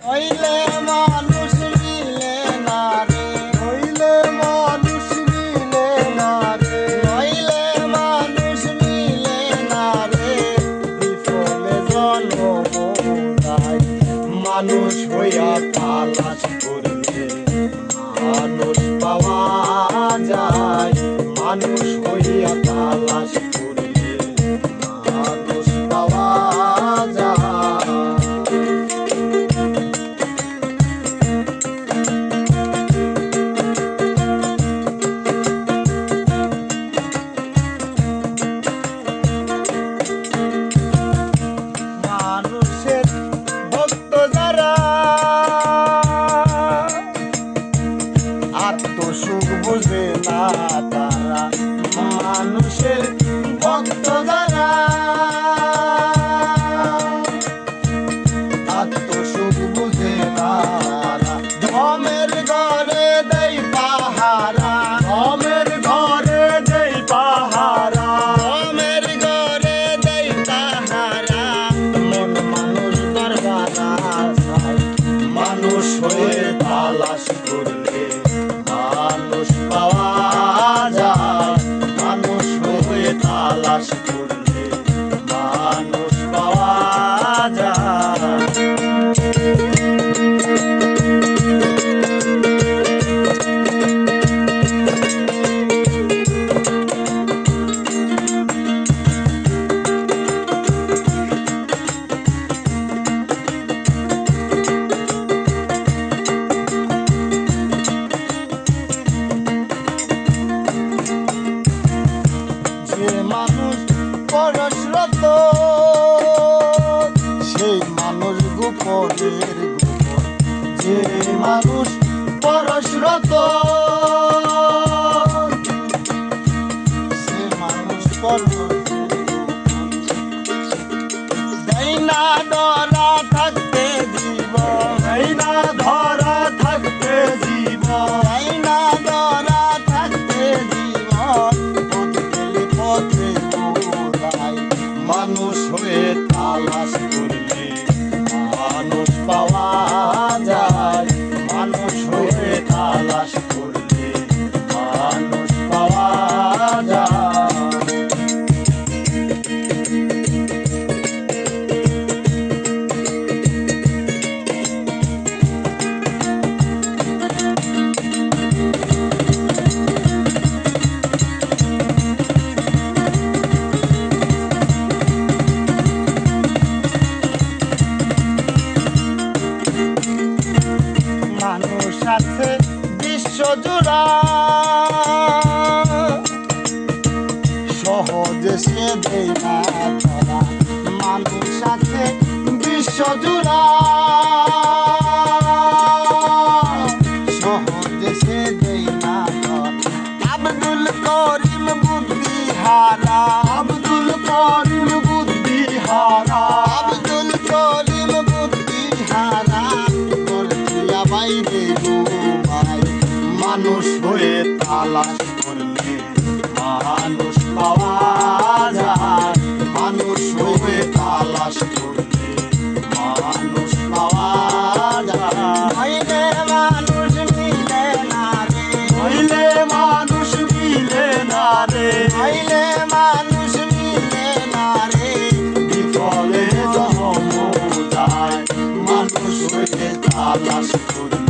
হইলে মানুষ মিলে না রে, হইলে মানুষ মিলে না রে, হইলে মানুষ মিলে না রে, বিফলে জনমদায় মানুষ হইয়া তালাশ করলে মানুষ পাওয়া যায়, মানুষ হইয়া তালাশ করলে মানুষ পাওয়া যায়। মানুষের ভক্ত যারা আত্মসুখ বুঝে না তারা, মানুষের ভক্ত যারা আত্মসুখ বুঝে না তারা, ধমের ঘরে দেই পাহারা, ধমের ঘরে দেই পাহারা, ধমের ঘরে দেই পাহারা, মন মানুষ দরবারা চায়, মানুষ হয়ে তালাশ করলে মানুষ পাওয়া যায়, মানুষ হয়ে তালাশ করলে মানুষ পাওয়া যায়। যে মানুষ পরশরত সেই মানুষ গোপনের গোপন, যে মানুষ পরশরত সে মানুষ পরশের গোপন, দেয় না ধরা থাকতে জীবন, দেয় না ধরা থাকতে জীবন, দেয় না ধরা থাকতে জীবন, পথে ঘোরায় মানুষ হয়ে তালাশ করলে মানুষ পাওয়া যায়, মানুষ হয়ে তালাশ করলে মানুষ পাওয়া যায়। মানুষ আছে বিশ্বজোড়া সহজে সে দেয় না ধরা, মানুষ আছে বিশ্বজোড়া সহজে সে দেয় না ধরা, আব্দুল করিম বুদ্ধিহারা, আব্দুল করিম বুদ্ধিহারা, আব্দুল করিম বুদ্ধিহারা, বাইরে ঘুমায় মানুষ হয়ে তালাশ করলে মানুষ পাওয়া যায়, মানুষ হয়ে তালাশ করলে মানুষ পাওয়া যায়। হইলে মানুষ মিলে না রে, হইলে মানুষ মিলে না রে, হইলে মানুষ মিলে না রে, বিফলে জনমদায় মানুষ হয়ে তালাশ করলে